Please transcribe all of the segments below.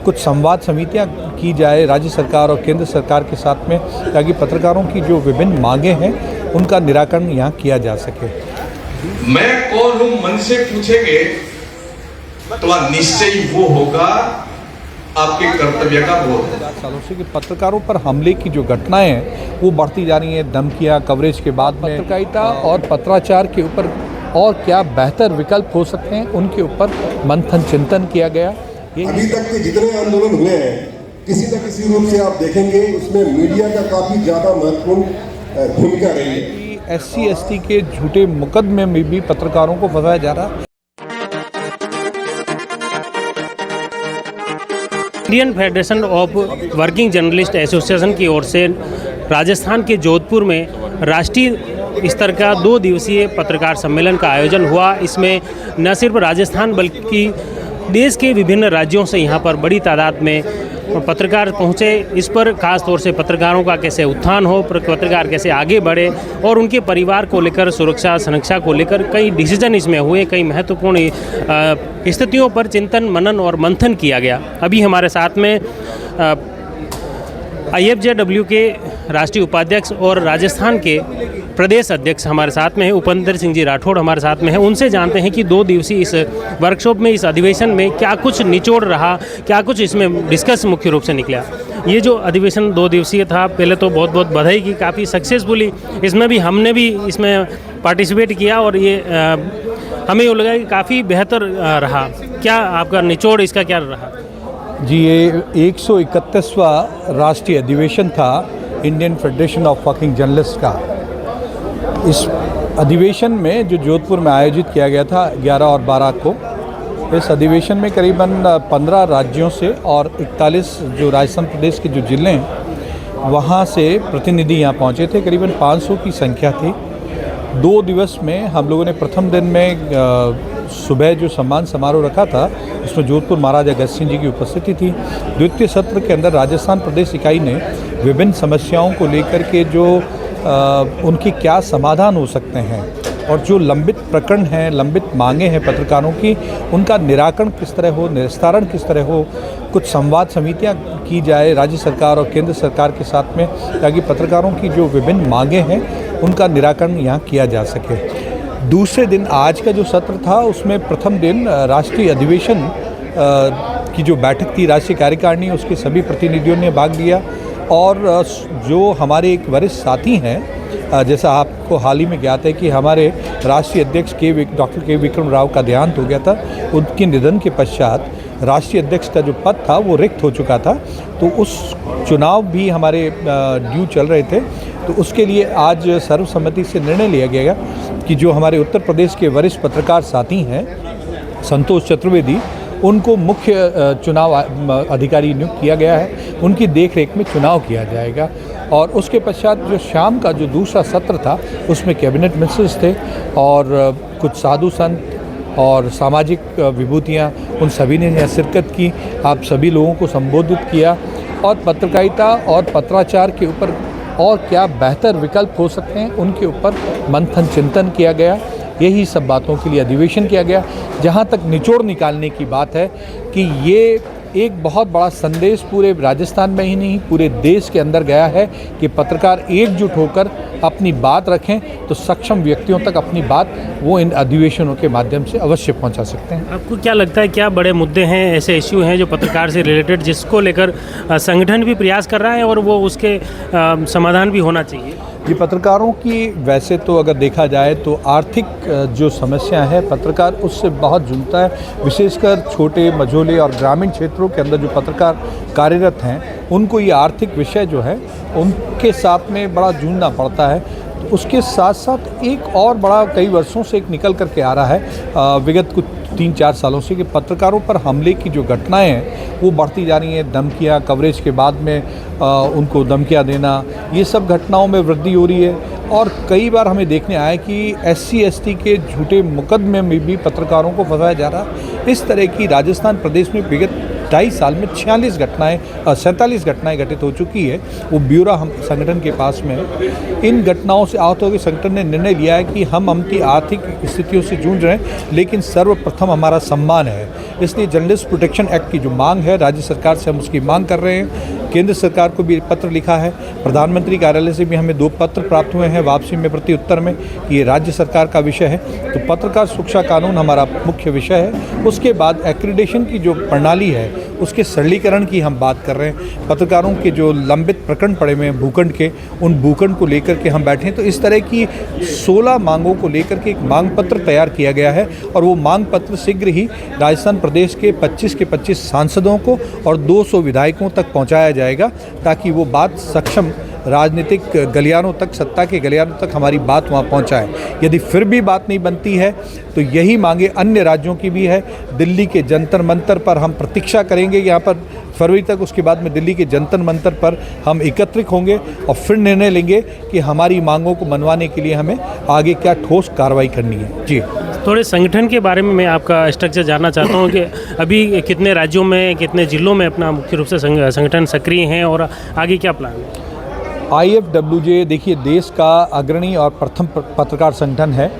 कुछ संवाद समितियां की जाए राज्य सरकार और केंद्र सरकार के साथ में, ताकि पत्रकारों की जो विभिन्न मांगे हैं उनका निराकरण यहाँ किया जा सके। मैं कौन हूं मन से पूछेंगे तो निश्चय वो होगा आपके कर्तव्य का बोध। 4 सालों से कि पत्रकारों पर हमले की जो घटनाएं हैं वो बढ़ती जा रही हैं, धमकियां, कवरेज के बाद में पत्रकारिता और पत्राचार के ऊपर और क्या बेहतर विकल्प हो सकते हैं उनके ऊपर मंथन चिंतन किया गया। अभी तक के जितने आंदोलन हुए हैं किसी न किसी रूप से आप देखेंगे उसमें मीडिया का काफ़ी ज़्यादा महत्वपूर्ण भूमिका रही है। SC ST के झूठे मुकदमे में भी पत्रकारों को फंसाया जा रहा है। Indian federation of working journalist association की ओर से राजस्थान के जोधपुर में राष्ट्रीय स्तर का 2 दिवसीय पत्रकार सम्मेलन का आयोजन हुआ। इसमें न सिर्फ राजस्थान बल्कि देश के विभिन्न राज्यों से यहाँ पर बड़ी तादाद में पत्रकार पहुँचे। इस पर खास तौर से पत्रकारों का कैसे उत्थान हो, पत्रकार कैसे आगे बढ़े और उनके परिवार को लेकर सुरक्षा संरक्षा को लेकर कई डिसीजन इसमें हुए, कई महत्वपूर्ण स्थितियों पर चिंतन मनन और मंथन किया गया। अभी हमारे साथ में IFJW के राष्ट्रीय उपाध्यक्ष और राजस्थान के प्रदेश अध्यक्ष हमारे साथ में हैं, उपेंद्र सिंह जी राठौड़ हमारे साथ में हैं। उनसे जानते हैं कि 2 दिवसीय इस वर्कशॉप में, इस अधिवेशन में क्या कुछ निचोड़ रहा, क्या कुछ इसमें डिस्कस मुख्य रूप से निकला। ये जो अधिवेशन 2 दिवसीय था, पहले तो बहुत बहुत बधाई की, काफ़ी सक्सेसफुली इसमें भी हमने भी इसमें पार्टिसिपेट किया और ये हमें ये लगा कि काफ़ी बेहतर रहा। क्या आपका निचोड़ इसका क्या रहा? जी, ये 131वां राष्ट्रीय अधिवेशन था Indian federation of working journalist का। इस अधिवेशन में जो जोधपुर में आयोजित किया गया था 11 और 12 को, इस अधिवेशन में करीबन 15 राज्यों से और 41 जो राजस्थान प्रदेश के जो जिले हैं वहाँ से प्रतिनिधि यहाँ पहुँचे थे। करीबन 500 की संख्या थी। 2 दिवस में हम लोगों ने प्रथम दिन में सुबह जो सम्मान समारोह रखा था उसमें जोधपुर महाराजा अगस्त सिंह जी की उपस्थिति थी। द्वितीय सत्र के अंदर राजस्थान प्रदेश इकाई ने विभिन्न समस्याओं को लेकर के जो उनकी क्या समाधान हो सकते हैं और जो लंबित प्रकरण हैं, लंबित मांगे हैं पत्रकारों की, उनका निराकरण किस तरह हो, निस्तारण किस तरह हो, कुछ संवाद समितियां की जाए राज्य सरकार और केंद्र सरकार के साथ में, ताकि पत्रकारों की जो विभिन्न मांगे हैं उनका निराकरण यहाँ किया जा सके। दूसरे दिन आज का जो सत्र था उसमें प्रथम दिन राष्ट्रीय अधिवेशन की जो बैठक थी राष्ट्रीय कार्यकारिणी, उसके सभी प्रतिनिधियों ने भाग लिया और जो हमारे एक वरिष्ठ साथी हैं, जैसा आपको हाल ही में ज्ञात है कि हमारे राष्ट्रीय अध्यक्ष डॉक्टर के विक्रम राव का देहांत हो गया था। उनके निधन के पश्चात राष्ट्रीय अध्यक्ष का जो पद था वो रिक्त हो चुका था, तो उस चुनाव भी हमारे ड्यू चल रहे थे। तो उसके लिए आज सर्वसम्मति से निर्णय लिया गया कि जो हमारे उत्तर प्रदेश के वरिष्ठ पत्रकार साथी हैं संतोष चतुर्वेदी, उनको मुख्य चुनाव अधिकारी नियुक्त किया गया है। उनकी देखरेख में चुनाव किया जाएगा और उसके पश्चात जो शाम का जो दूसरा सत्र था उसमें कैबिनेट मिनिस्टर्स थे और कुछ साधु संत और सामाजिक विभूतियाँ, उन सभी ने यहाँ शिरकत की। आप सभी लोगों को संबोधित किया और पत्रकारिता और पत्राचार के ऊपर और क्या बेहतर विकल्प हो सकते हैं उनके ऊपर मंथन चिंतन किया गया। यही सब बातों के लिए अधिवेशन किया गया। जहाँ तक निचोड़ निकालने की बात है कि ये एक बहुत बड़ा संदेश पूरे राजस्थान में ही नहीं पूरे देश के अंदर गया है कि पत्रकार एकजुट होकर अपनी बात रखें तो सक्षम व्यक्तियों तक अपनी बात वो इन अधिवेशनों के माध्यम से अवश्य पहुंचा सकते हैं। आपको क्या लगता है, क्या बड़े मुद्दे हैं, ऐसे इश्यू हैं जो पत्रकार से रिलेटेड, जिसको लेकर संगठन भी प्रयास कर रहा है और वो उसके समाधान भी होना चाहिए? जी, पत्रकारों की वैसे तो अगर देखा जाए तो आर्थिक जो समस्या है पत्रकार उससे बहुत जूझता है। विशेषकर छोटे मझोले और ग्रामीण क्षेत्रों के अंदर जो पत्रकार कार्यरत हैं उनको ये आर्थिक विषय जो है उनके साथ में बड़ा जूझना पड़ता है। तो उसके साथ साथ एक और बड़ा कई वर्षों से एक निकल करके आ रहा है विगत कुछ 3-4 सालों से कि पत्रकारों पर हमले की जो घटनाएं हैं वो बढ़ती जा रही हैं। धमकियां, कवरेज के बाद में उनको धमकियां देना, ये सब घटनाओं में वृद्धि हो रही है और कई बार हमें देखने आया कि SC ST के झूठे मुकदमे में भी पत्रकारों को फंसाया जा रहा है। इस तरह की राजस्थान प्रदेश में विगत 2.5 साल में 47 घटनाएं घटित हो चुकी है। वो ब्यूरो हम संगठन के पास में है। इन घटनाओं से आहत होकर संगठन ने निर्णय लिया है कि हम अपनी आर्थिक स्थितियों से जूझ रहे हैं, लेकिन सर्वप्रथम हमारा सम्मान है। इसलिए जर्नलिस्ट प्रोटेक्शन एक्ट की जो मांग है राज्य सरकार से हम उसकी मांग कर रहे हैं। केंद्र सरकार को भी पत्र लिखा है, प्रधानमंत्री कार्यालय से भी हमें 2 पत्र प्राप्त हुए हैं वापसी में प्रति उत्तर में कि ये राज्य सरकार का विषय है। तो पत्रकार सुरक्षा कानून हमारा मुख्य विषय है। उसके बाद एक्रीडेशन की जो प्रणाली है उसके सरलीकरण की हम बात कर रहे हैं। पत्रकारों के जो लंबित प्रकरण पड़े हुए हैं भूखंड के, उन भूखंड को लेकर के हम बैठे हैं। तो इस तरह की 16 मांगों को लेकर के एक मांग पत्र तैयार किया गया है और वो मांग पत्र शीघ्र ही राजस्थान प्रदेश के 25 के 25 सांसदों को और 200 विधायकों तक पहुंचाया जाएगा, ताकि वो बात सक्षम राजनीतिक गलियारों तक, सत्ता के गलियारों तक हमारी बात वहाँ पहुँचाए। यदि फिर भी बात नहीं बनती है तो यही मांगे अन्य राज्यों की भी है। दिल्ली के जंतर मंतर पर हम प्रतीक्षा करेंगे यहाँ पर फरवरी तक। उसके बाद में दिल्ली के जंतर मंतर पर हम एकत्रित होंगे और फिर निर्णय लेंगे कि हमारी मांगों को मनवाने के लिए हमें आगे क्या ठोस कार्रवाई करनी है। जी, थोड़े संगठन के बारे में मैं आपका स्ट्रक्चर जानना चाहता हूँ कि अभी कितने राज्यों में, कितने जिलों में अपना मुख्य रूप से संगठन सक्रिय हैं और आगे क्या प्लान है? IFWJ देखिए देश का अग्रणी और प्रथम पत्रकार संगठन है।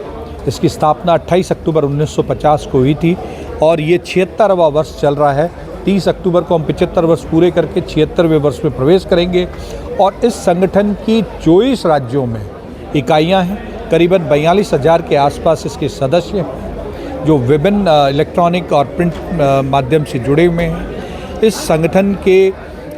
इसकी स्थापना 28 अक्टूबर 1950 को हुई थी और ये 76वां वर्ष चल रहा है। 30 अक्टूबर को हम 75 वर्ष पूरे करके 76वें वर्ष में प्रवेश करेंगे। और इस संगठन की 24 राज्यों में इकाइयां हैं। करीबन 42,000 के आसपास इसके सदस्य हैं जो विभिन्न इलेक्ट्रॉनिक और प्रिंट माध्यम से जुड़े हुए हैं। इस संगठन के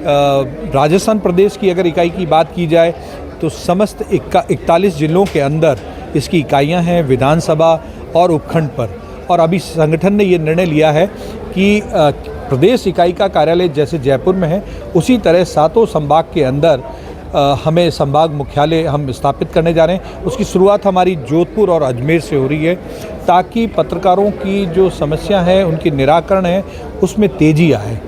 राजस्थान प्रदेश की अगर इकाई की बात की जाए तो समस्त 41 जिलों के अंदर इसकी इकाइयां हैं, विधानसभा और उपखंड पर। और अभी संगठन ने ये निर्णय लिया है कि प्रदेश इकाई का कार्यालय जैसे जयपुर में है, उसी तरह 7 संभाग के अंदर हमें संभाग मुख्यालय हम स्थापित करने जा रहे हैं। उसकी शुरुआत हमारी जोधपुर और अजमेर से हो रही है, ताकि पत्रकारों की जो समस्या है, उनके निराकरण है, उसमें तेज़ी आए।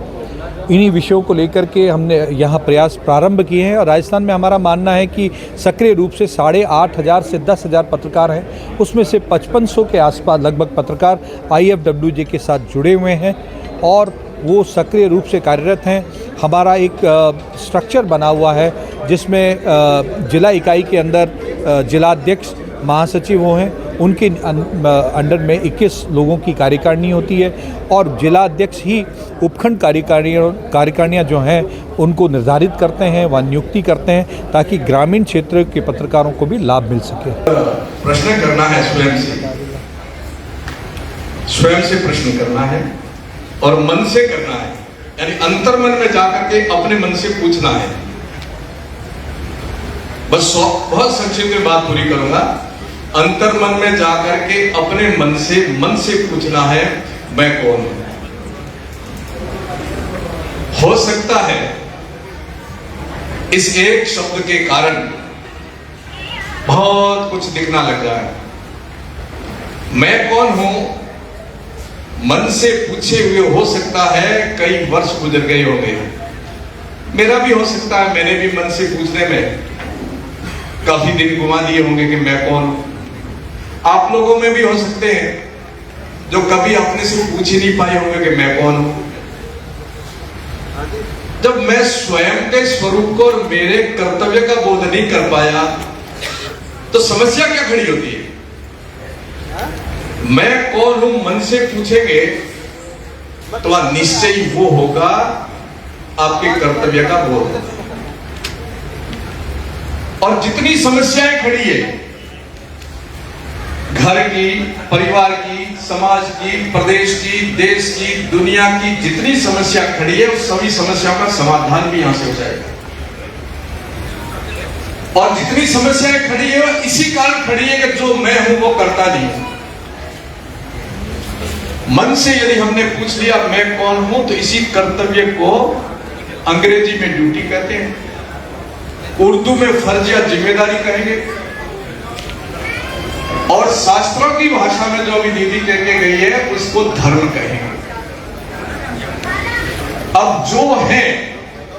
इन्हीं विषयों को लेकर के हमने यहाँ प्रयास प्रारंभ किए हैं। और राजस्थान में हमारा मानना है कि सक्रिय रूप से 8,500 से 10,000 पत्रकार हैं, उसमें से 5500 के आसपास लगभग पत्रकार IFWJ के साथ जुड़े हुए हैं और वो सक्रिय रूप से कार्यरत हैं। हमारा एक स्ट्रक्चर बना हुआ है जिसमें जिला इकाई के अंदर जिलाध्यक्ष, महासचिव वो हैं, उनके अंडर में 21 लोगों की कार्यकारिणी होती है और जिलाध्यक्ष ही उपखंड कार्यकारिणियाँ जो हैं उनको निर्धारित करते हैं, वहाँ नियुक्ति करते हैं, ताकि ग्रामीण क्षेत्र के पत्रकारों को भी लाभ मिल सके। प्रश्न करना है स्वयं से प्रश्न करना है और मन से करना है, यानी अंतर्मन में जाकर के अपने मन से पूछना है। बस बहुत संक्षिप्त में बात पूरी करूंगा। अंतर्मन में जाकर के अपने मन से पूछना है, मैं कौन हूं। हो सकता है इस एक शब्द के कारण बहुत कुछ दिखना लग जाए। मैं कौन हूं मन से पूछे हुए हो सकता है कई वर्ष गुजर गए होंगे। मेरा भी हो सकता है मैंने भी मन से पूछने में काफी दिन गुमा दिए होंगे कि मैं कौन हूं। आप लोगों में भी हो सकते हैं जो कभी अपने से पूछ ही नहीं पाए होंगे कि मैं कौन हूं। जब मैं स्वयं के स्वरूप को और मेरे कर्तव्य का बोध नहीं कर पाया तो समस्या क्या खड़ी होती है। मैं कौन हूं मन से पूछेंगे तो निश्चय ही वो होगा आपके कर्तव्य का बोध। और जितनी समस्याएं खड़ी है, घर की, परिवार की, समाज की, प्रदेश की, देश की, दुनिया की जितनी समस्या खड़ी है उस सभी समस्याओं का समाधान भी यहां से हो जाएगा। और जितनी समस्याएं खड़ी है वो इसी कारण खड़ी है कि जो मैं हूं वो करता नहीं हूं। मन से यदि हमने पूछ लिया मैं कौन हूं तो इसी कर्तव्य को अंग्रेजी में ड्यूटी कहते हैं, उर्दू में फर्ज या जिम्मेदारी कहेंगे और शास्त्रों की भाषा में जो अभी दीदी कह के गई है उसको धर्म कहेंगे। अब जो है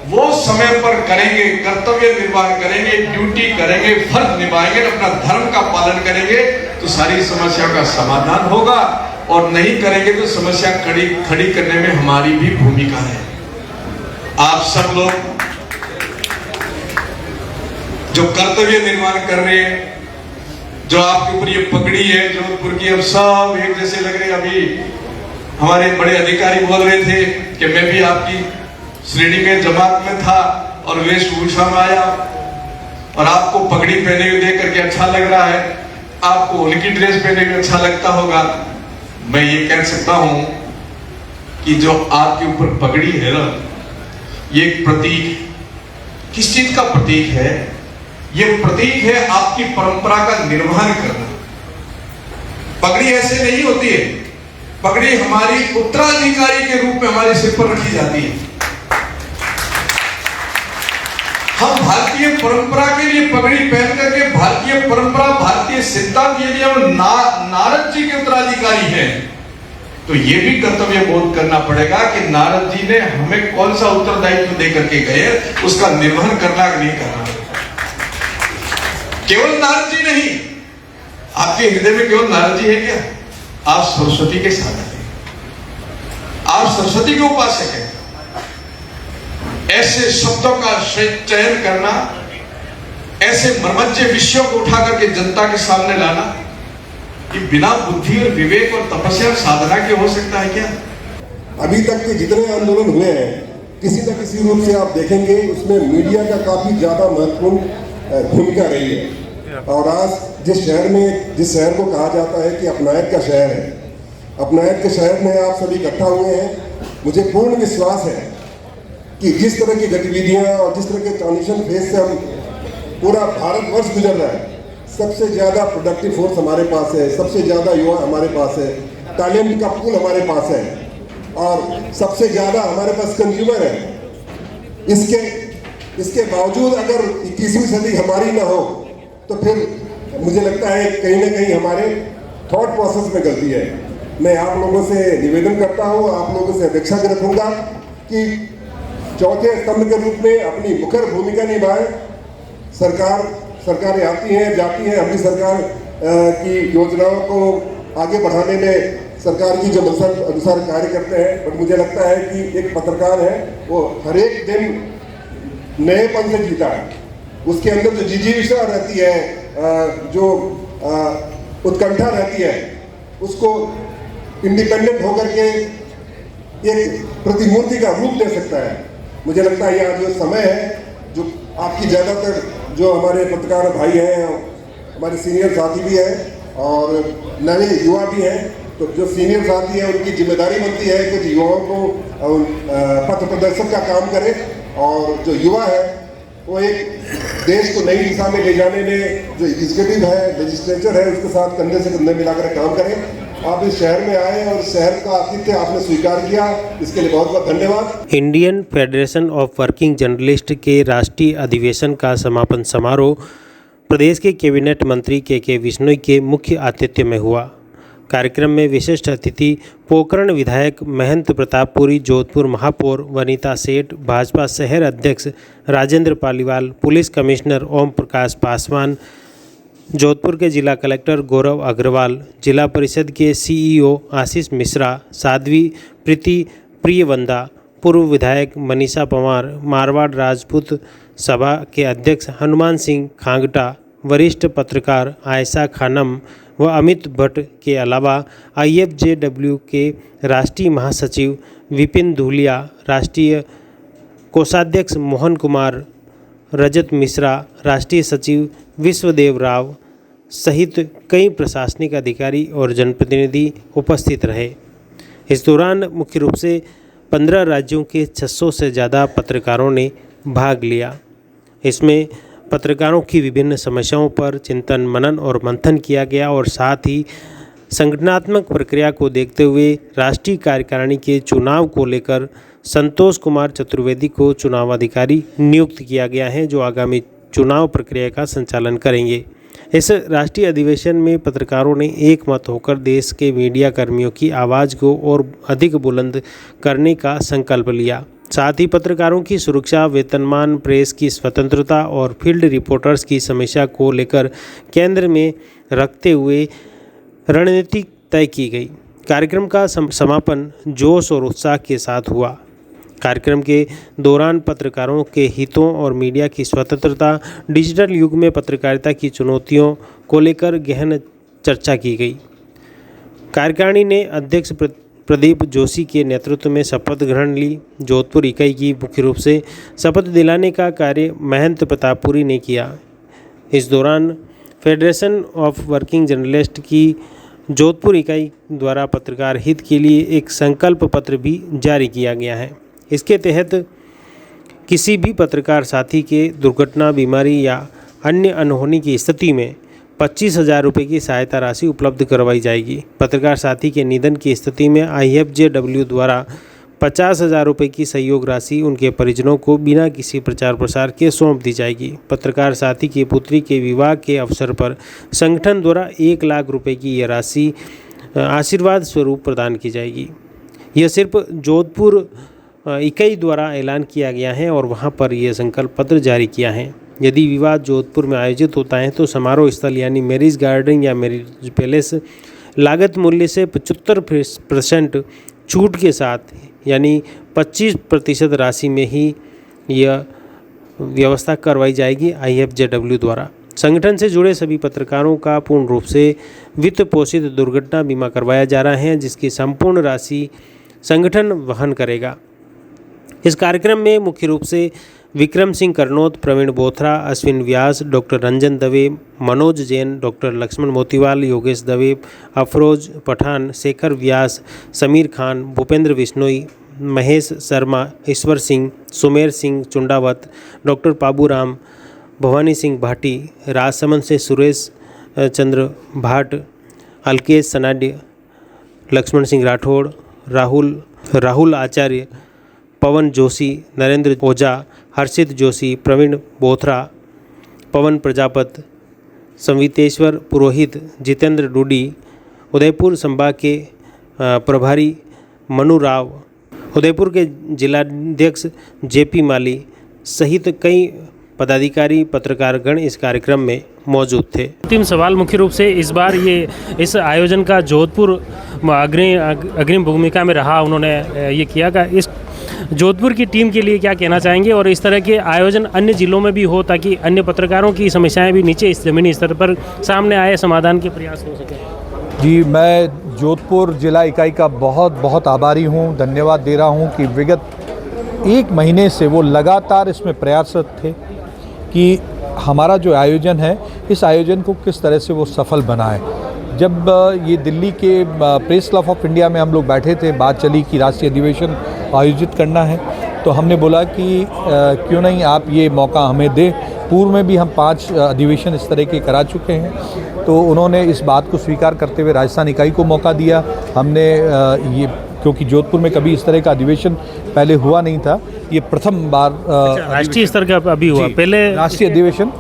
वो समय पर करेंगे, कर्तव्य निर्वाह करेंगे, ड्यूटी करेंगे, फर्ज निभाएंगे, अपना धर्म का पालन करेंगे तो सारी समस्या का समाधान होगा और नहीं करेंगे तो समस्या खड़ी करने में हमारी भी भूमिका है। आप सब लोग जो कर्तव्य निर्माण कर रहे हैं, जो आपके ऊपर ये पगड़ी है जोधपुर की, अब सब एक जैसे लग रहे हैं। अभी हमारे बड़े अधिकारी बोल रहे थे कि मैं भी आपकी श्रेणी में जमात में था और वेशभूषा में आया और आपको पगड़ी पहने हुए देख करके अच्छा लग रहा है, आपको उनकी ड्रेस पहने हुए अच्छा लगता होगा। मैं ये कह सकता हूं कि जो आपके ऊपर पगड़ी है ना, ये एक प्रतीक, किस चीज का प्रतीक है? ये प्रतीक है आपकी परंपरा का निर्वहन करना। पगड़ी ऐसे नहीं होती है, पगड़ी हमारी उत्तराधिकारी के रूप में हमारे सिर पर रखी जाती है। हम भारतीय परंपरा के लिए पगड़ी पहन करके, भारतीय परंपरा, भारतीय सिद्धांत, यदि हम नारद जी के उत्तराधिकारी हैं तो ये भी कर्तव्य बोध करना पड़ेगा कि नारद जी ने हमें कौन सा उत्तरदायित्व दे करके गए, उसका निर्वहन करना कि नहीं करना। केवल नारद जी नहीं, आपके हृदय में केवल नारद जी है क्या? आप सरस्वती के साधक हैं, आप सरस्वती के उपासक हैं। ऐसे शब्दों का चयन करना, ऐसे मर्मज्ञ विषयों को उठा करके जनता के सामने लाना, ये बिना बुद्धि और विवेक और तपस्या और साधना के हो सकता है क्या? अभी तक के जितने आंदोलन हुए हैं, किसी न किसी रूप से आप देखेंगे उसमें मीडिया का काफी ज्यादा महत्वपूर्ण भूमिका रही है। और आज जिस शहर को कहा जाता है कि अपनायत का शहर है, अपनायत के शहर में आप सभी इकट्ठा हुए हैं। मुझे पूर्ण विश्वास है कि जिस तरह की गतिविधियां और जिस तरह के ट्रांजिशन फेज से हम पूरा भारतवर्ष गुजर रहा है, सबसे ज्यादा प्रोडक्टिव फोर्स हमारे पास है, सबसे ज्यादा युवा हमारे पास है, टैलेंट का पूल हमारे पास है और सबसे ज्यादा हमारे पास कंज्यूमर है। इसके बावजूद अगर 21वीं सदी हमारी ना हो तो फिर मुझे लगता है कहीं ना कहीं हमारे थॉट प्रोसेस में गलती है। मैं आप लोगों से निवेदन करता हूँ, आप लोगों से अपेक्षा भी रखूंगा कि चौथे स्तंभ के रूप में अपनी मुखर भूमिका निभाएं। सरकारें आती हैं जाती हैं, अपनी सरकार की योजनाओं को आगे बढ़ाने में सरकार की जो मंशा अनुसार कार्य करते हैं। बट मुझे लगता है कि एक पत्रकार है, वो हर एक दिन नएपन से जीता है। उसके अंदर जो जिज्ञासा रहती है, जो उत्कंठा रहती है, उसको इंडिपेंडेंट होकर के एक प्रतिमूर्ति का रूप ले सकता है। मुझे लगता है यह जो समय है, जो आपकी ज़्यादातर जो हमारे पत्रकार भाई हैं, हमारे सीनियर साथी भी हैं और नए युवा भी हैं, तो जो सीनियर साथी हैं उनकी जिम्मेदारी बनती है कि युवाओं को पथ प्रदर्शन का काम करें और जो युवा है वो एक देश को नई दिशा में ले जाने में जो एग्जीक्यूटिव है, लेजिस्लेचर है, उसके साथ कंधे से कंधे मिलाकर काम करें। आप इस शहर में आए और शहर का आतिथ्य आपने स्वीकार किया, इसके लिए बहुत बहुत धन्यवाद। Indian federation of working journalist के राष्ट्रीय अधिवेशन का समापन समारोह प्रदेश के कैबिनेट मंत्री के विश्नोई के मुख्य आतिथ्य में हुआ। कार्यक्रम में विशिष्ट अतिथि पोकरण विधायक महंत प्रतापपुरी, जोधपुर महापौर वनीता सेठ, भाजपा शहर अध्यक्ष राजेंद्र पालीवाल, पुलिस कमिश्नर ओम प्रकाश पासवान, जोधपुर के जिला कलेक्टर गौरव अग्रवाल, जिला परिषद के सीईओ आशीष मिश्रा, साध्वी प्रीति प्रियवंदा, पूर्व विधायक मनीषा पंवार, मारवाड़ राजपूत सभा के अध्यक्ष हनुमान सिंह खांगटा, वरिष्ठ पत्रकार आयशा खानम व अमित भट्ट के अलावा IFJW के राष्ट्रीय महासचिव विपिन धूलिया, राष्ट्रीय कोषाध्यक्ष मोहन कुमार, रजत मिश्रा, राष्ट्रीय सचिव विश्वदेव राव सहित कई प्रशासनिक अधिकारी और जनप्रतिनिधि उपस्थित रहे। इस दौरान मुख्य रूप से 15 राज्यों के 600 से ज़्यादा पत्रकारों ने भाग लिया। इसमें पत्रकारों की विभिन्न समस्याओं पर चिंतन, मनन और मंथन किया गया और साथ ही संगठनात्मक प्रक्रिया को देखते हुए राष्ट्रीय कार्यकारिणी के चुनाव को लेकर संतोष कुमार चतुर्वेदी को चुनाव अधिकारी नियुक्त किया गया है, जो आगामी चुनाव प्रक्रिया का संचालन करेंगे। इस राष्ट्रीय अधिवेशन में पत्रकारों ने एक मत होकर देश के मीडिया कर्मियों की आवाज़ को और अधिक बुलंद करने का संकल्प लिया। साथ ही पत्रकारों की सुरक्षा, वेतनमान, प्रेस की स्वतंत्रता और फील्ड रिपोर्टर्स की समस्या को लेकर केंद्र में रखते हुए रणनीति तय की गई। कार्यक्रम का समापन जोश और उत्साह के साथ हुआ। कार्यक्रम के दौरान पत्रकारों के हितों और मीडिया की स्वतंत्रता, डिजिटल युग में पत्रकारिता की चुनौतियों को लेकर गहन चर्चा की गई। कार्यकारिणी ने अध्यक्ष प्रदीप जोशी के नेतृत्व में शपथ ग्रहण ली। जोधपुर इकाई की मुख्य रूप से शपथ दिलाने का कार्य महंत प्रतापपुरी ने किया। इस दौरान फेडरेशन ऑफ वर्किंग जर्नलिस्ट की जोधपुर इकाई द्वारा पत्रकार हित के लिए एक संकल्प पत्र भी जारी किया गया है। इसके तहत किसी भी पत्रकार साथी के दुर्घटना, बीमारी या अन्य अनहोनी की स्थिति में 25,000 रुपये की सहायता राशि उपलब्ध करवाई जाएगी। पत्रकार साथी के निधन की स्थिति में IFJW द्वारा 50,000 रुपये की सहयोग राशि उनके परिजनों को बिना किसी प्रचार प्रसार के सौंप दी जाएगी। पत्रकार साथी की पुत्री के विवाह के अवसर पर संगठन द्वारा 1 लाख रुपये की यह राशि आशीर्वाद स्वरूप प्रदान की जाएगी। यह सिर्फ जोधपुर इकाई द्वारा ऐलान किया गया है और वहां पर यह संकल्प पत्र जारी किया है। यदि विवाह जोधपुर में आयोजित होता है तो समारोह स्थल यानी मैरिज गार्डन या मैरिज पैलेस लागत मूल्य से 75% छूट के साथ यानी 25% राशि में ही यह व्यवस्था करवाई जाएगी IFJW द्वारा। संगठन से जुड़े सभी पत्रकारों का पूर्ण रूप से वित्त पोषित दुर्घटना बीमा करवाया जा रहा है, जिसकी संपूर्ण राशि संगठन वहन करेगा। इस कार्यक्रम में मुख्य रूप से विक्रम सिंह करनौत, प्रवीण बोथरा, अश्विन व्यास, डॉक्टर रंजन दवे, मनोज जैन, डॉक्टर लक्ष्मण मोतीवाल, योगेश दवे, अफरोज पठान, शेखर व्यास, समीर खान, भूपेंद्र बिश्नोई, महेश शर्मा, ईश्वर सिंह, सुमेर सिंह चुंडावत, डॉक्टर पाबूराम, भवानी सिंह भाटी, राजसमंद से सुरेश चंद्र भाट, अलकेश सनाड्य, लक्ष्मण सिंह राठौड़, राहुल आचार्य, पवन जोशी, नरेंद्र ओझा, हर्षित जोशी, प्रवीण बोथरा, पवन प्रजापत, संवितेश्वर पुरोहित, जितेंद्र डूडी, उदयपुर संभाग के प्रभारी मनु राव, उदयपुर के जिलाध्यक्ष JP माली सहित कई पदाधिकारी, पत्रकारगण इस कार्यक्रम में मौजूद थे। अंतिम सवाल मुख्य रूप से इस बार इस आयोजन का जोधपुर अग्रिम भूमिका में रहा, उन्होंने ये किया कि इस जोधपुर की टीम के लिए क्या कहना चाहेंगे और इस तरह के आयोजन अन्य जिलों में भी हो ताकि अन्य पत्रकारों की समस्याएं भी नीचे इस ज़मीनी स्तर पर सामने आए, समाधान के प्रयास हो सके। जी, मैं जोधपुर जिला इकाई का बहुत बहुत आभारी हूँ, धन्यवाद दे रहा हूँ कि विगत 1 महीने से वो लगातार इसमें प्रयासरत थे कि हमारा जो आयोजन है इस आयोजन को किस तरह से वो सफल बनाए। जब ये दिल्ली के प्रेस क्लब ऑफ इंडिया में हम लोग बैठे थे, बात चली कि राष्ट्रीय अधिवेशन आयोजित करना है, तो हमने बोला कि क्यों नहीं आप ये मौका हमें दें। पूर्व में भी हम 5 अधिवेशन इस तरह के करा चुके हैं, तो उन्होंने इस बात को स्वीकार करते हुए राजस्थान इकाई को मौका दिया। हमने ये क्योंकि जोधपुर में कभी इस तरह का अधिवेशन पहले हुआ नहीं था, ये प्रथम बार राष्ट्रीय स्तर का अभी हुआ। पहले राष्ट्रीय अधिवेशन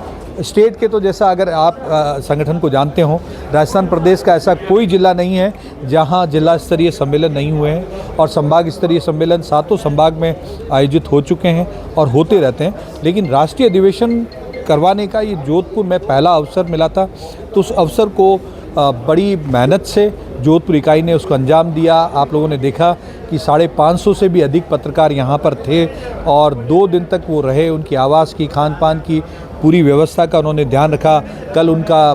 स्टेट के, तो जैसा अगर आप संगठन को जानते हो, राजस्थान प्रदेश का ऐसा कोई जिला नहीं है जहां जिला स्तरीय सम्मेलन नहीं हुए हैं और संभाग स्तरीय सम्मेलन 7 संभाग में आयोजित हो चुके हैं और होते रहते हैं। लेकिन राष्ट्रीय अधिवेशन करवाने का ये जोधपुर में पहला अवसर मिला था, तो उस अवसर को बड़ी मेहनत से जोधपुर इकाई ने उसको अंजाम दिया। आप लोगों ने देखा कि 550 से भी अधिक पत्रकार यहाँ पर थे और 2 दिन तक वो रहे। उनकी आवास की, खान पान की पूरी व्यवस्था का उन्होंने ध्यान रखा। कल उनका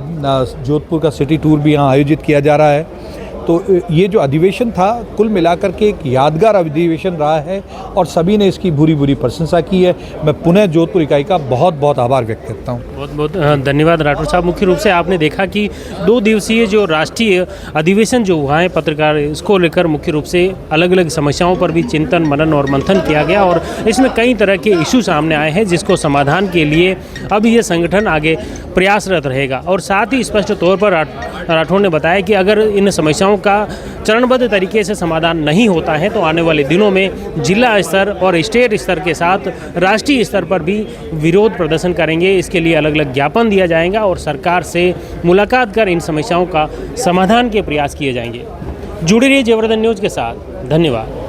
जोधपुर का सिटी टूर भी यहाँ आयोजित किया जा रहा है। तो ये जो अधिवेशन था कुल मिलाकर के एक यादगार अधिवेशन रहा है और सभी ने इसकी बुरी प्रशंसा की है। मैं पुनः जोधपुर इकाई का बहुत बहुत आभार व्यक्त करता हूँ। बहुत बहुत धन्यवाद राठौर साहब। मुख्य रूप से आपने देखा कि 2 दिवसीय जो राष्ट्रीय अधिवेशन जो हुआ है पत्रकार, इसको लेकर मुख्य रूप से अलग अलग समस्याओं पर भी चिंतन, मनन और मंथन किया गया और इसमें कई तरह के इशू सामने आए हैं जिसको समाधान के लिए अब ये संगठन आगे प्रयासरत रहेगा। और साथ ही स्पष्ट तौर पर राठौर ने बताया कि अगर इन समस्याओं का चरणबद्ध तरीके से समाधान नहीं होता है तो आने वाले दिनों में जिला स्तर और स्टेट स्तर के साथ राष्ट्रीय स्तर पर भी विरोध प्रदर्शन करेंगे। इसके लिए अलग अलग ज्ञापन दिया जाएगा और सरकार से मुलाकात कर इन समस्याओं का समाधान के प्रयास किए जाएंगे। जुड़े रहिए जयवर्धन न्यूज़ के साथ। धन्यवाद।